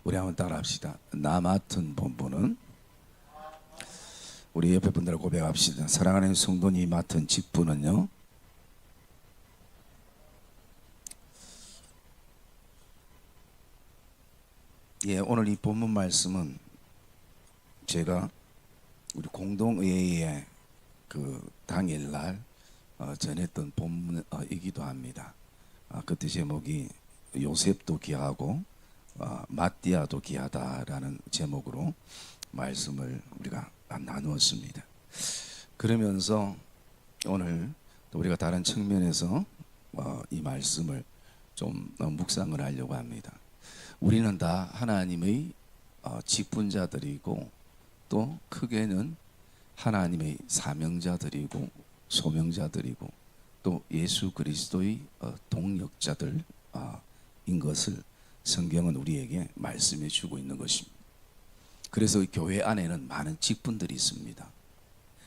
우리 한번 따라합시다. 나 맡은 본분은, 우리 옆에 분들 고백합시다. 사랑하는 성도님 맡은 직분은요, 오늘 이 본문 말씀은 제가 우리 공동의회에 그 당일날 전했던 본문이기도 합니다. 그때 제목이 요셉도 귀하고 마띠아도 귀하다라는 제목으로 말씀을 우리가 나누었습니다. 그러면서 오늘 또 우리가 다른 측면에서 이 말씀을 좀 묵상을 하려고 합니다. 우리는 다 하나님의 직분자들이고 또 크게는 하나님의 사명자들이고 소명자들이고 또 예수 그리스도의 동역자들인 것을 성경은 우리에게 말씀해 주고 있는 것입니다. 그래서 교회 안에는 많은 직분들이 있습니다.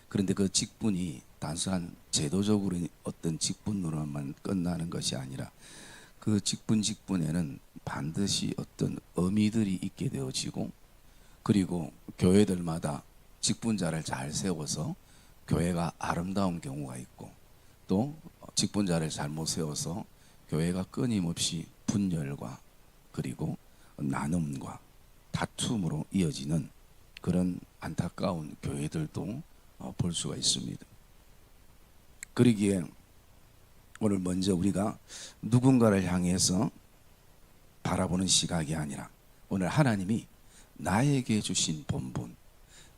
그런데 그 직분이 단순한 제도적으로 어떤 직분으로만 끝나는 것이 아니라 그 직분에는 반드시 어떤 의미들이 있게 되어지고, 그리고 교회들마다 직분자를 잘 세워서 교회가 아름다운 경우가 있고, 또 직분자를 잘못 세워서 교회가 끊임없이 분열과 그리고 나눔과 다툼으로 이어지는 그런 안타까운 교회들도 볼 수가 있습니다. 그러기에 오늘 먼저 우리가 누군가를 향해서 바라보는 시각이 아니라 오늘 하나님이 나에게 주신 본분,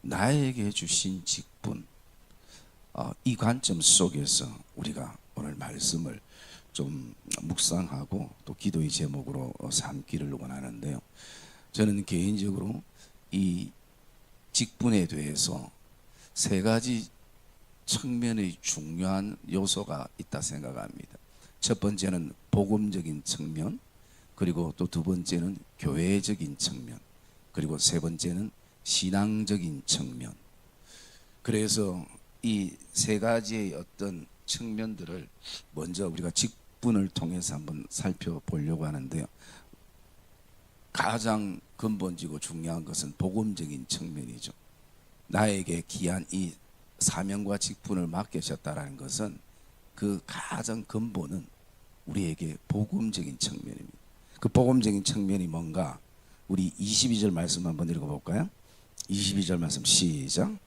나에게 주신 직분, 이 관점 속에서 우리가 오늘 말씀을 좀 묵상하고 또 기도의 제목으로 삼기를 원하는데요. 저는 개인적으로 이 직분에 대해서 세 가지 측면의 중요한 요소가 있다 생각합니다. 첫 번째는 복음적인 측면, 그리고 또 두 번째는 교회적인 측면, 그리고 세 번째는 신앙적인 측면. 그래서 이 세 가지의 어떤 측면들을 먼저 우리가 직분을 통해서 한번 살펴보려고 하는데요. 가장 근본적이고 중요한 것은 복음적인 측면이죠. 나에게 귀한 이 사명과 직분을 맡기셨다라는 것은 그 가장 근본은 우리에게 복음적인 측면입니다. 그 복음적인 측면이 뭔가, 우리 22절 말씀 한번 읽어볼까요? 22절 말씀 시작.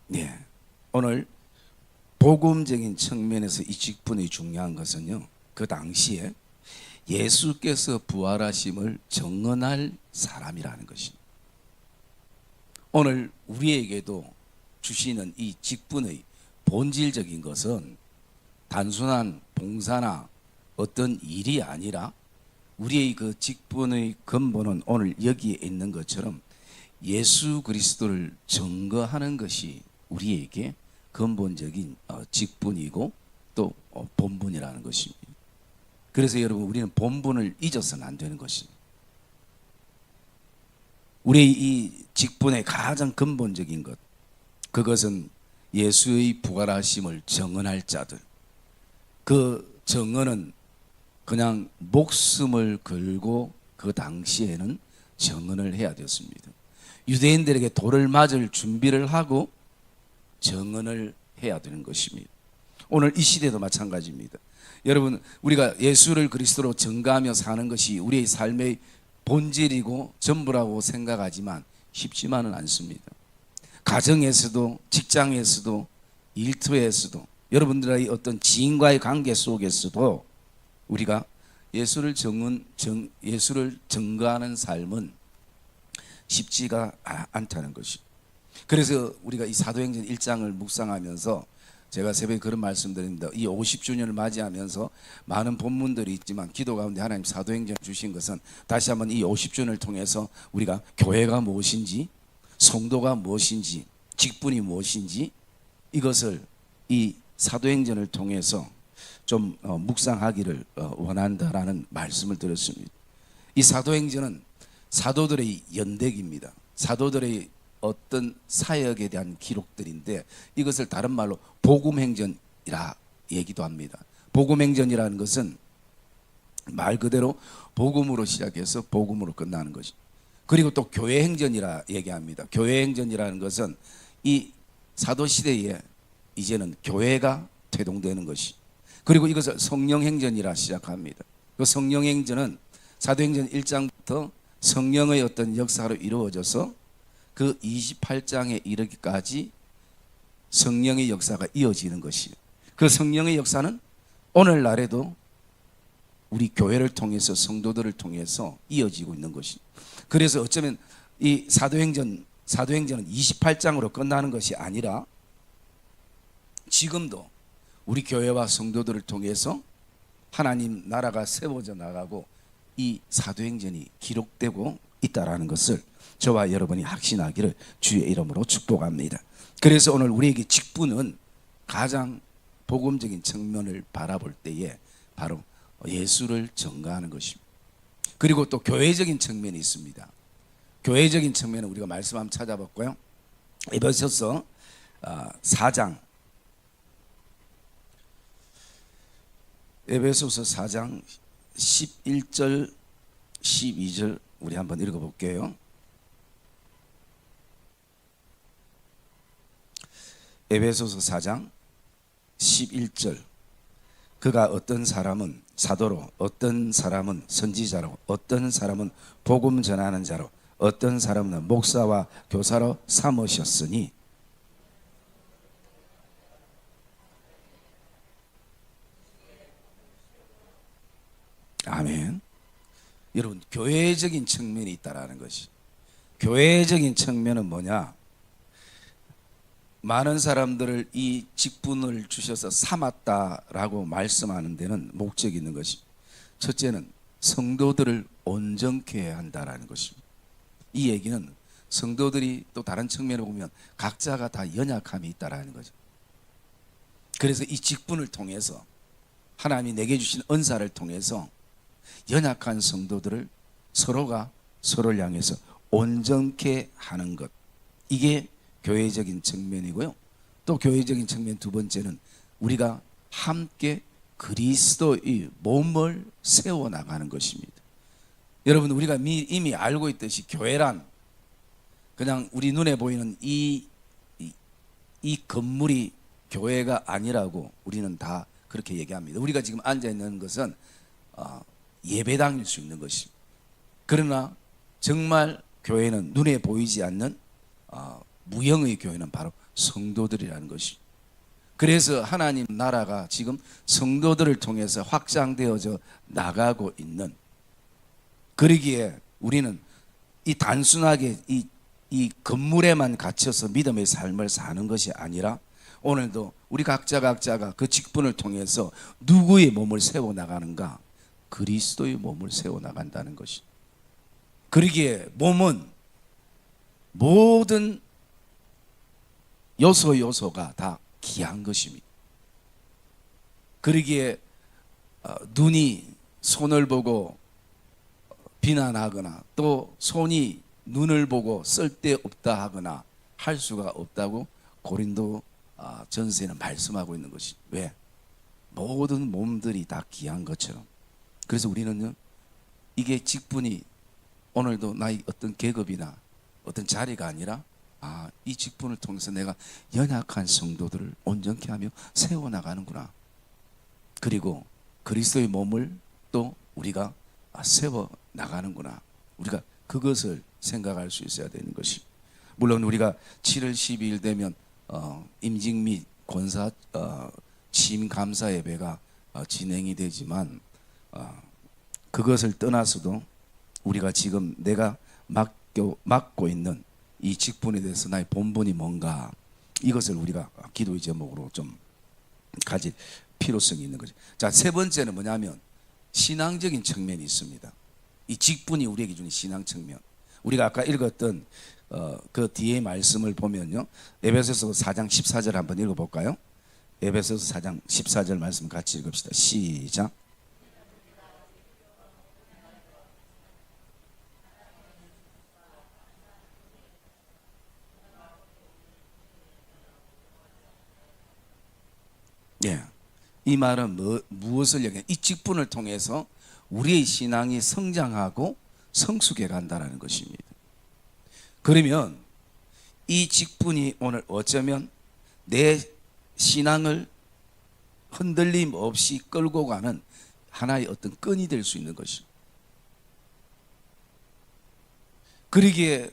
네, 오늘 복음적인 측면에서 이 직분이 중요한 것은요, 그 당시에 예수께서 부활하심을 증언할 사람이라는 것입니다. 오늘 우리에게도 주시는 이 직분의 본질적인 것은 단순한 봉사나 어떤 일이 아니라, 우리의 그 직분의 근본은 오늘 여기에 있는 것처럼 예수 그리스도를 증거하는 것이 우리에게 근본적인 직분이고 또 본분이라는 것입니다. 그래서 여러분, 우리는 본분을 잊어서는 안 되는 것입니다. 우리의 이 직분의 가장 근본적인 것, 그것은 예수의 부활하심을 증언할 자들. 그 증언은 그냥 목숨을 걸고 그 당시에는 증언을 해야 되었습니다. 유대인들에게 돌을 맞을 준비를 하고 증언을 해야 되는 것입니다. 오늘 이 시대도 마찬가지입니다. 여러분, 우리가 예수를 그리스도로 증거하며 사는 것이 우리의 삶의 본질이고 전부라고 생각하지만 쉽지만은 않습니다. 가정에서도, 직장에서도, 일터에서도, 여러분들의 어떤 지인과의 관계 속에서도 우리가 예수를 증거하는 삶은 쉽지가 않다는 것이. 그래서 우리가 이 사도행전 1장을 묵상하면서 제가 새벽에 그런 말씀드립니다. 이 50주년을 맞이하면서 많은 본문들이 있지만 기도 가운데 하나님 사도행전 주신 것은 다시 한번 이 50주년을 통해서 우리가 교회가 무엇인지, 성도가 무엇인지, 직분이 무엇인지, 이것을 이 사도행전을 통해서 좀 묵상하기를 원한다라는 말씀을 드렸습니다. 이 사도행전은 사도들의 연대기입니다. 사도들의 어떤 사역에 대한 기록들인데 이것을 다른 말로 복음행전이라 얘기도 합니다. 복음행전이라는 것은 말 그대로 복음으로 시작해서 복음으로 끝나는 것이. 그리고 또 교회행전이라 얘기합니다. 교회행전이라는 것은 이 사도시대에 이제는 교회가 태동되는 것이. 그리고 이것을 성령행전이라 시작합니다. 그 성령행전은 사도행전 1장부터 성령의 어떤 역사로 이루어져서 그 28장에 이르기까지 성령의 역사가 이어지는 것이에요. 그 성령의 역사는 오늘날에도 우리 교회를 통해서 성도들을 통해서 이어지고 있는 것이. 그래서 어쩌면 이 사도행전은 28장으로 끝나는 것이 아니라 지금도 우리 교회와 성도들을 통해서 하나님 나라가 세워져 나가고 이 사도행전이 기록되고 있다라는 것을 저와 여러분이 확신하기를 주의 이름으로 축복합니다. 그래서 오늘 우리에게 직분은 가장 복음적인 측면을 바라볼 때에 바로 예수를 전가하는 것입니다. 그리고 또 교회적인 측면이 있습니다. 교회적인 측면은 우리가 말씀 한번 찾아볼까요? 에베소서 4장 에베소서 4장 11절 12절 우리 한번 읽어볼게요. 에베소서 4장 11절 그가 어떤 사람은 사도로 어떤 사람은 선지자로 어떤 사람은 복음 전하는 자로 어떤 사람은 목사와 교사로 삼으셨으니 아멘. 여러분 교회적인 측면이 있다라는 것이. 교회적인 측면은 뭐냐? 많은 사람들을 이 직분을 주셔서 삼았다라고 말씀하는 데는 목적이 있는 것이. 첫째는 성도들을 온전케 해야 한다라는 것입니다. 이 얘기는 성도들이 또 다른 측면을 보면 각자가 다 연약함이 있다라는 거죠. 그래서 이 직분을 통해서 하나님이 내게 주신 은사를 통해서 연약한 성도들을 서로가 서로를 향해서 온전케 하는 것, 이게 교회적인 측면이고요. 또 교회적인 측면 두 번째는 우리가 함께 그리스도의 몸을 세워나가는 것입니다. 여러분 우리가 이미 알고 있듯이 교회란 그냥 우리 눈에 보이는 이 건물이 교회가 아니라고 우리는 다 그렇게 얘기합니다. 우리가 지금 앉아있는 것은 예배당일 수 있는 것입니다. 그러나 정말 교회는 눈에 보이지 않는 무형의 교회는 바로 성도들이라는 것이. 그래서 하나님 나라가 지금 성도들을 통해서 확장되어져 나가고 있는, 그러기에 우리는 이 단순하게 이 건물에만 갇혀서 믿음의 삶을 사는 것이 아니라 오늘도 우리 각자가 그 직분을 통해서 누구의 몸을 세워나가는가? 그리스도의 몸을 세워나간다는 것이. 그러기에 몸은 모든 요소가 다 귀한 것입니다. 그러기에 눈이 손을 보고 비난하거나 또 손이 눈을 보고 쓸데없다 하거나 할 수가 없다고 고린도 전서에는 말씀하고 있는 것이. 왜? 모든 몸들이 다 귀한 것처럼. 그래서 우리는요, 이게 직분이 오늘도 나의 어떤 계급이나 어떤 자리가 아니라 이 직분을 통해서 내가 연약한 성도들을 온전케 하며 세워나가는구나. 그리고 그리스도의 몸을 또 우리가 세워나가는구나. 우리가 그것을 생각할 수 있어야 되는 것이. 물론 우리가 7월 12일 되면 임직 및 권사 취임 감사 예배가 진행이 되지만 그것을 떠나서도 우리가 지금 내가 맡고 있는 이 직분에 대해서 나의 본분이 뭔가, 이것을 우리가 기도의 제목으로 좀 가질 필요성이 있는 거죠. 자, 세 번째는 뭐냐면 신앙적인 측면이 있습니다. 이 직분이 우리에게 주는 신앙 측면. 우리가 아까 읽었던 그 뒤에 말씀을 보면요, 에베소서 4장 14절 한번 읽어볼까요? 에베소서 4장 14절 말씀 같이 읽읍시다. 시작. 예. 이 말은 무엇을 얘기해? 이 직분을 통해서 우리의 신앙이 성장하고 성숙해 간다는 것입니다. 그러면 이 직분이 오늘 어쩌면 내 신앙을 흔들림 없이 끌고 가는 하나의 어떤 끈이 될 수 있는 것이죠. 그러기에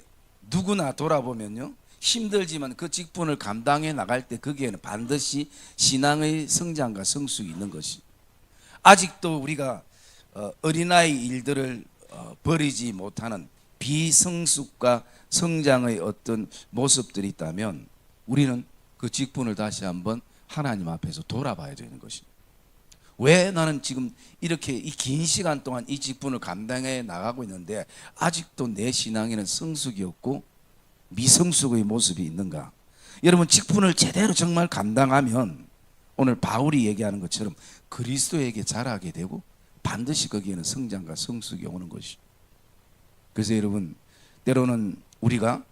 누구나 돌아보면요, 힘들지만 그 직분을 감당해 나갈 때 거기에는 반드시 신앙의 성장과 성숙이 있는 것이. 아직도 우리가 어린아이 일들을 버리지 못하는 비성숙과 성장의 어떤 모습들이 있다면 우리는 그 직분을 다시 한번 하나님 앞에서 돌아봐야 되는 것입니다. 왜 나는 지금 이렇게 이 긴 시간 동안 이 직분을 감당해 나가고 있는데 아직도 내 신앙에는 성숙이 없고 미성숙의 모습이 있는가? 여러분, 직분을 제대로 정말 감당하면 오늘 바울이 얘기하는 것처럼 그리스도에게 자라게 되고 반드시 거기에는 성장과 성숙이 오는 것이. 그래서 여러분, 때로는 우리가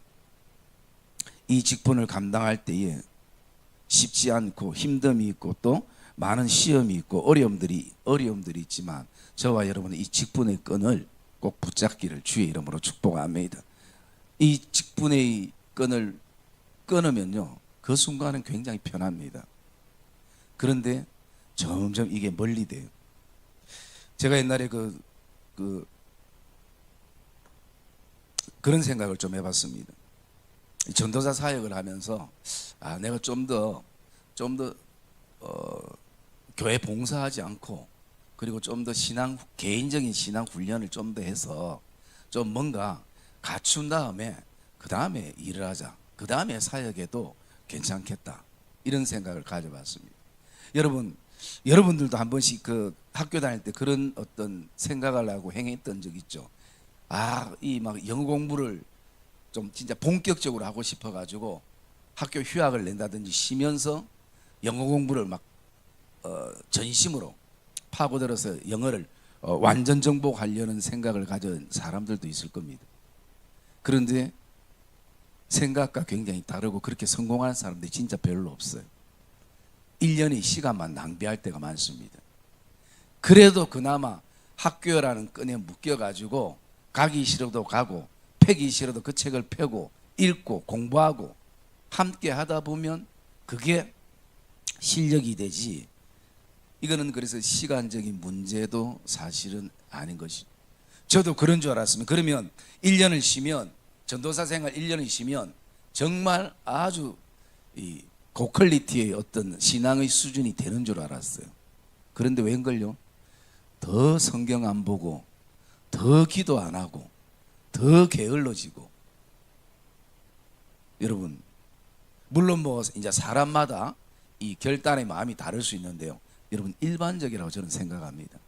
이 직분을 감당할 때에 쉽지 않고 힘듦이 있고 또 많은 시험이 있고 어려움들이 있지만 저와 여러분은 이 직분의 끈을 꼭 붙잡기를 주의 이름으로 축복합니다. 이 직분의 끈을 끊으면요, 그 순간은 굉장히 편합니다. 그런데 점점 이게 멀리 돼요. 제가 옛날에 그런 생각을 좀 해봤습니다. 전도사 사역을 하면서 내가 좀 더 교회 봉사하지 않고 그리고 좀 더 개인적인 신앙 훈련을 좀 더 해서 좀 뭔가 갖춘 다음에 그 다음에 일을 하자. 그 다음에 사역해도 괜찮겠다. 이런 생각을 가져봤습니다. 여러분들도 한 번씩 그 학교 다닐 때 그런 어떤 생각을 하고 행했던 적 있죠. 이 막 영어 공부를 좀 진짜 본격적으로 하고 싶어가지고 학교 휴학을 낸다든지 쉬면서 영어 공부를 막 전심으로 파고들어서 영어를 완전 정복하려는 생각을 가진 사람들도 있을 겁니다. 그런데 생각과 굉장히 다르고 그렇게 성공하는 사람들이 진짜 별로 없어요. 1년의 시간만 낭비할 때가 많습니다. 그래도 그나마 학교라는 끈에 묶여가지고 가기 싫어도 가고 펴기 싫어도 그 책을 펴고 읽고 공부하고 함께 하다 보면 그게 실력이 되지. 이거는 그래서 시간적인 문제도 사실은 아닌 것이. 저도 그런 줄 알았으면, 그러면 1년을 쉬면, 전도사 생활 1년을 쉬면 정말 아주 이 고퀄리티의 어떤 신앙의 수준이 되는 줄 알았어요. 그런데 웬걸요? 더 성경 안 보고 더 기도 안 하고 더 게을러지고. 여러분, 물론 뭐 이제 사람마다 이 결단의 마음이 다를 수 있는데요, 여러분, 일반적이라고 저는 생각합니다.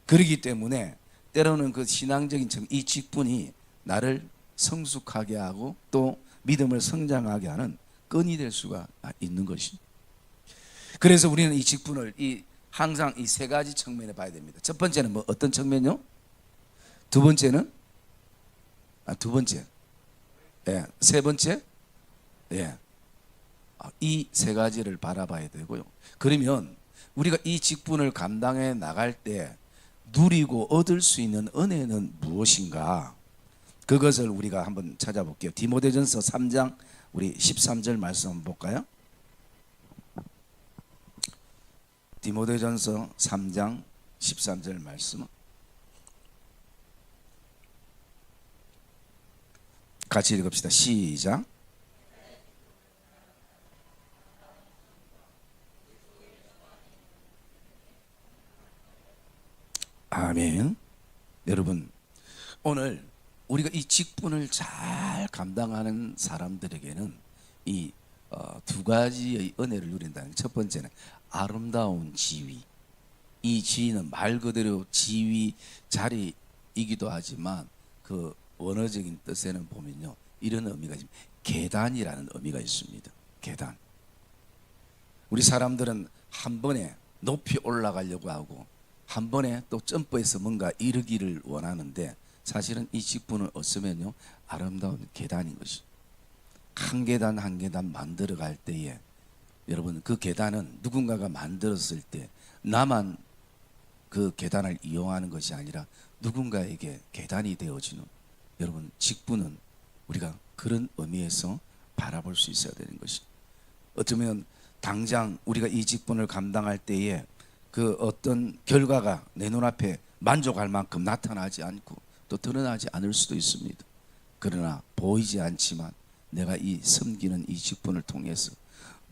그렇기 때문에 때로는 그 신앙적인 이 직분이 나를 성숙하게 하고 또 믿음을 성장하게 하는 끈이 될 수가 있는 것이. 그래서 우리는 이 직분을 항상 이 세 가지 측면에 봐야 됩니다. 첫 번째는 뭐 어떤 측면요? 두 번째는 두 번째, 세 번째, 이 세 가지를 바라봐야 되고요. 그러면 우리가 이 직분을 감당해 나갈 때 누리고 얻을 수 있는 은혜는 무엇인가? 그것을 우리가 한번 찾아볼게요. 디모데전서 3장 우리 13절 말씀 한번 볼까요? 디모데전서 3장 13절 말씀 같이 읽읍시다. 시작. 아멘. 여러분, 오늘 우리가 이 직분을 잘 감당하는 사람들에게는 이 두 가지의 은혜를 누린다는. 첫 번째는 아름다운 지위. 이 지위는 말 그대로 지위, 자리이기도 하지만 그 원어적인 뜻에는 보면요, 이런 의미가 있습니다. 계단이라는 의미가 있습니다. 계단. 우리 사람들은 한 번에 높이 올라가려고 하고 한 번에 또 점프해서 뭔가 이루기를 원하는데 사실은 이 직분을 얻으면요, 아름다운 계단인 것이. 한 계단 한 계단 만들어 갈 때에 여러분 그 계단은 누군가가 만들었을 때 나만 그 계단을 이용하는 것이 아니라 누군가에게 계단이 되어지는, 여러분 직분은 우리가 그런 의미에서 바라볼 수 있어야 되는 것이, 어쩌면 당장 우리가 이 직분을 감당할 때에 그 어떤 결과가 내 눈앞에 만족할 만큼 나타나지 않고 또 드러나지 않을 수도 있습니다. 그러나 보이지 않지만 내가 이 섬기는 이 직분을 통해서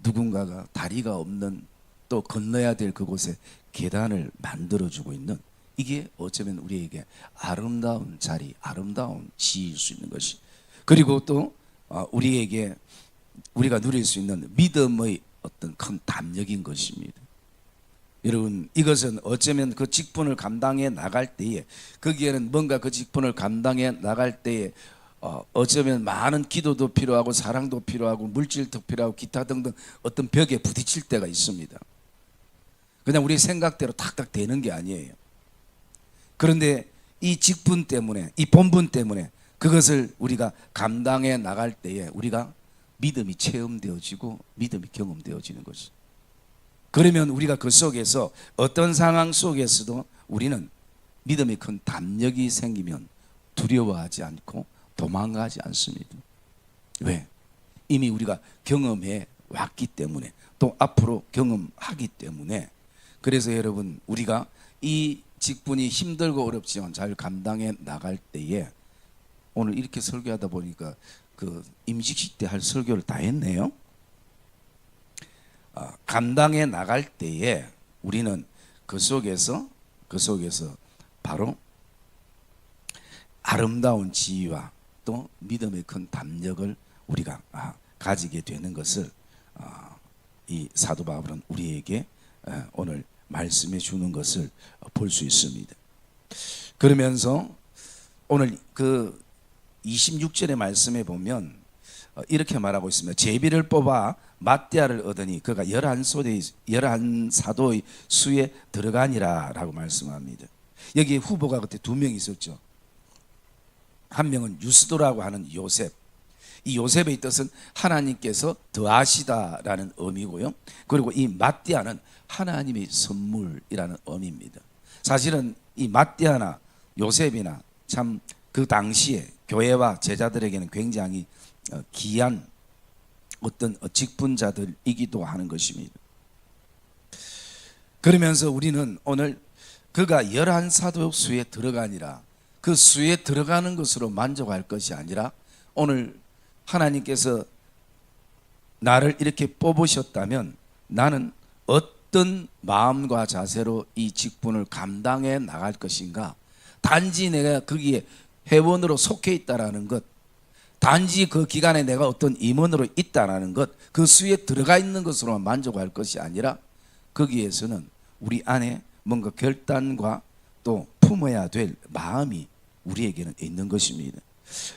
누군가가 다리가 없는 또 건너야 될 그곳에 계단을 만들어주고 있는, 이게 어쩌면 우리에게 아름다운 자리, 아름다운 지일 수 있는 것이, 그리고 또 우리에게 우리가 누릴 수 있는 믿음의 어떤 큰 담력인 것입니다. 여러분 이것은 어쩌면 그 직분을 감당해 나갈 때에, 거기에는 뭔가 그 직분을 감당해 나갈 때에 어쩌면 많은 기도도 필요하고 사랑도 필요하고 물질도 필요하고 기타 등등 어떤 벽에 부딪힐 때가 있습니다. 그냥 우리 생각대로 탁탁 되는 게 아니에요. 그런데 이 직분 때문에, 이 본분 때문에 그것을 우리가 감당해 나갈 때에 우리가 믿음이 체험되어지고 믿음이 경험되어지는 것이, 그러면 우리가 그 속에서 어떤 상황 속에서도 우리는 믿음이 큰 담력이 생기면 두려워하지 않고 도망가지 않습니다. 왜? 이미 우리가 경험해 왔기 때문에, 또 앞으로 경험하기 때문에. 그래서 여러분 우리가 이 직분이 힘들고 어렵지만 잘 감당해 나갈 때에, 오늘 이렇게 설교하다 보니까 그 임직식 때 할 설교를 다 했네요. 감당해 나갈 때에 우리는 그 속에서 바로 아름다운 지위와 또 믿음의 큰 담력을 우리가 가지게 되는 것을 이 사도 바울은 우리에게 오늘 말씀해 주는 것을 볼 수 있습니다. 그러면서 오늘 그 26절의 말씀에 보면 이렇게 말하고 있습니다. 제비를 뽑아 마띠아를 얻으니 그가 11사도의 수에 들어가니라 라고 말씀합니다. 여기 후보가 그때 2명 있었죠. 한 명은 유스도라고 하는 요셉. 이 요셉의 뜻은 하나님께서 더하시다라는 의미고요. 그리고 이 마띠아는 하나님의 선물이라는 의미입니다. 사실은 이 마띠아나 요셉이나 참 그 당시에 교회와 제자들에게는 굉장히 귀한 어떤 직분자들이기도 하는 것입니다. 그러면서 우리는 오늘 그가 11사도의 수에 들어가니라, 그 수에 들어가는 것으로 만족할 것이 아니라, 오늘 하나님께서 나를 이렇게 뽑으셨다면 나는 어떤 마음과 자세로 이 직분을 감당해 나갈 것인가, 단지 내가 거기에 회원으로 속해 있다라는 것, 단지 그 기간에 내가 어떤 임원으로 있다라는 것, 그 수에 들어가 있는 것으로만 만족할 것이 아니라 거기에서는 우리 안에 뭔가 결단과 또 품어야 될 마음이 우리에게는 있는 것입니다.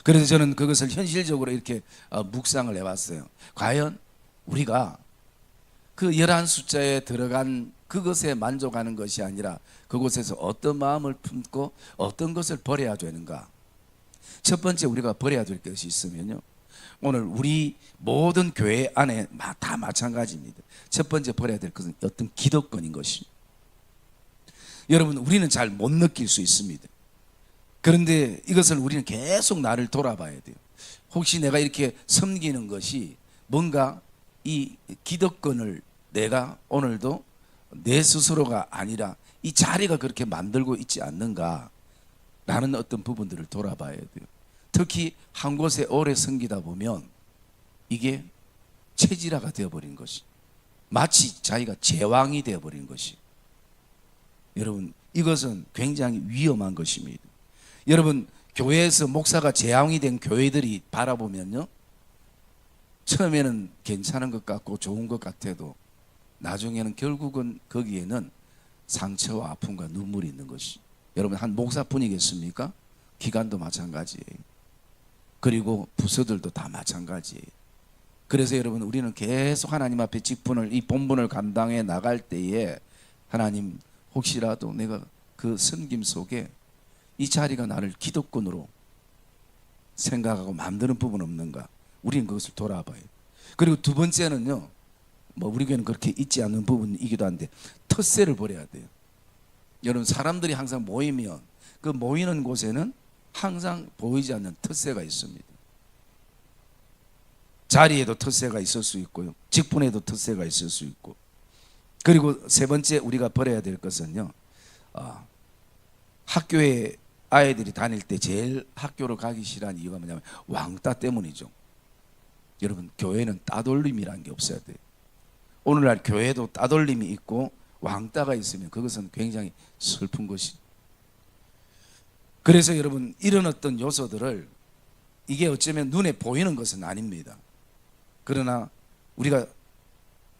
그래서 저는 그것을 현실적으로 이렇게 묵상을 해봤어요. 과연 우리가 그 11숫자에 들어간 그것에 만족하는 것이 아니라 그곳에서 어떤 마음을 품고 어떤 것을 버려야 되는가. 첫 번째 우리가 버려야 될 것이 있으면요, 오늘 우리 모든 교회 안에 다 마찬가지입니다. 첫 번째 버려야 될 것은 어떤 기득권인 것입니다. 여러분 우리는 잘 못 느낄 수 있습니다. 그런데 이것을 우리는 계속 나를 돌아봐야 돼요. 혹시 내가 이렇게 섬기는 것이 뭔가 이 기득권을 내가 오늘도 내 스스로가 아니라 이 자리가 그렇게 만들고 있지 않는가 라는 어떤 부분들을 돌아봐야 돼요. 특히 한 곳에 오래 섬기다 보면 이게 체질화가 되어버린 것이, 마치 자기가 제왕이 되어버린 것이, 여러분 이것은 굉장히 위험한 것입니다. 여러분 교회에서 목사가 제왕이 된 교회들이 바라보면요, 처음에는 괜찮은 것 같고 좋은 것 같아도 나중에는 결국은 거기에는 상처와 아픔과 눈물이 있는 것이, 여러분 한 목사뿐이겠습니까? 기관도 마찬가지예요. 그리고 부서들도 다 마찬가지예요. 그래서 여러분 우리는 계속 하나님 앞에 직분을, 이 본분을 감당해 나갈 때에 하나님 혹시라도 내가 그 섬김 속에 이 자리가 나를 기득권으로 생각하고 만드는 부분 없는가, 우리는 그것을 돌아봐요. 그리고 두 번째는요, 뭐 우리 교회는 그렇게 있지 않는 부분이기도 한데 텃세를 버려야 돼요. 여러분 사람들이 항상 모이면 그 모이는 곳에는 항상 보이지 않는 텃세가 있습니다. 자리에도 텃세가 있을 수 있고요. 직분에도 텃세가 있을 수 있고. 그리고 세 번째 우리가 버려야 될 것은요. 학교에 아이들이 다닐 때 제일 학교를 가기 싫어하는 이유가 뭐냐면 왕따 때문이죠. 여러분 교회는 따돌림이라는 게 없어야 돼요. 오늘날 교회도 따돌림이 있고 왕따가 있으면 그것은 굉장히 슬픈 것이. 그래서 여러분 이런 어떤 요소들을 이게 어쩌면 눈에 보이는 것은 아닙니다. 그러나 우리가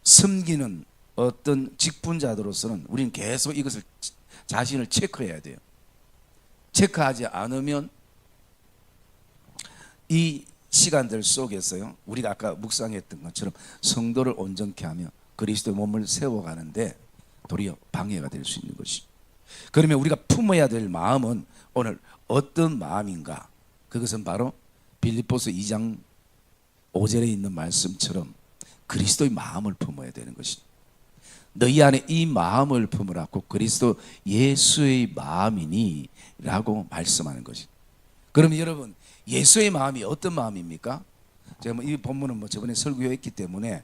섬기는 어떤 직분자들로서는 우리는 계속 이것을 자신을 체크해야 돼요. 체크하지 않으면 이 시간들 속에서요, 우리가 아까 묵상했던 것처럼 성도를 온전케 하며 그리스도의 몸을 세워가는데 도리어 방해가 될 수 있는 것이. 그러면 우리가 품어야 될 마음은 오늘 어떤 마음인가? 그것은 바로 빌립보서 2장 5절에 있는 말씀처럼 그리스도의 마음을 품어야 되는 것입니다. 너희 안에 이 마음을 품으라. 곧 그리스도 예수의 마음이니 라고 말씀하는 것입니다. 그러면 여러분 예수의 마음이 어떤 마음입니까? 제가 이 본문은 저번에 설교했기 때문에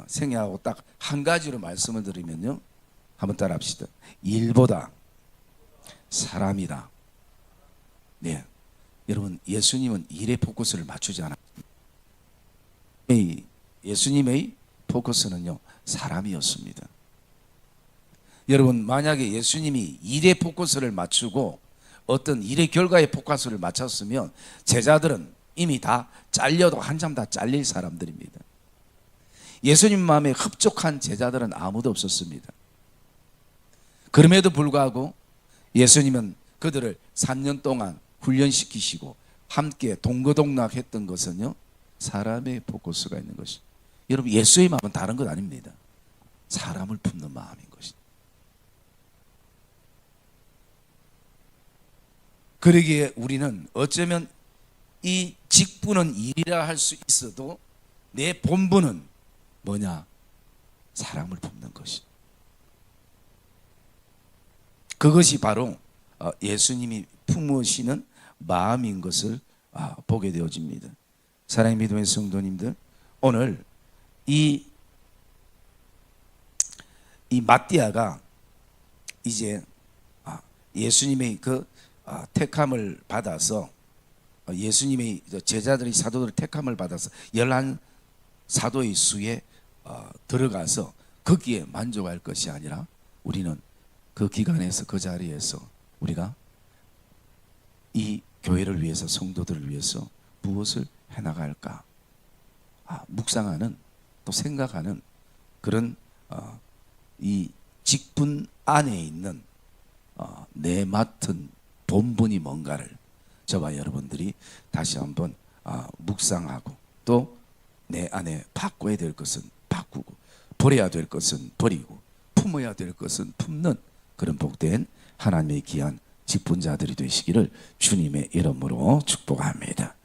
생략하고 딱 한 가지로 말씀을 드리면요, 한번 따라 합시다. 일보다 사람이다. 네, 여러분 예수님은 일에 포커스를 맞추지 않았습니다. 예수님의 포커스는요 사람이었습니다. 여러분 만약에 예수님이 일에 포커스를 맞추고 어떤 일의 결과에 포커스를 맞췄으면 제자들은 이미 다 잘려도 한참 다 잘릴 사람들입니다. 예수님 마음에 흡족한 제자들은 아무도 없었습니다. 그럼에도 불구하고 예수님은 그들을 3년 동안 훈련시키시고 함께 동거동락했던 것은요 사람의 포커스가 있는 것이. 여러분 예수의 마음은 다른 것 아닙니다. 사람을 품는 마음인 것입니다. 그러기에 우리는 어쩌면 이 직분은 일이라 할 수 있어도 내 본분은 뭐냐? 사람을 품는 것이. 그것이 바로 예수님이 품으시는 마음인 것을 보게 되어집니다. 사랑의 믿음의 성도님들, 오늘 이 마띠아가 이제 예수님의 그 택함을 받아서 예수님의 제자들이 사도들 택함을 받아서 11 사도의 수에 들어가서 거기에 만족할 것이 아니라 우리는 그 기간에서 그 자리에서 우리가 이 교회를 위해서 성도들을 위해서 무엇을 해나갈까 묵상하는 또 생각하는 그런 이 직분 안에 있는 내 맡은 본분이 뭔가를 저와 여러분들이 다시 한번 묵상하고 또 내 안에 바꿔야 될 것은 바꾸고 버려야 될 것은 버리고 품어야 될 것은 품는 그런 복된 하나님의 귀한 직분자들이 되시기를 주님의 이름으로 축복합니다.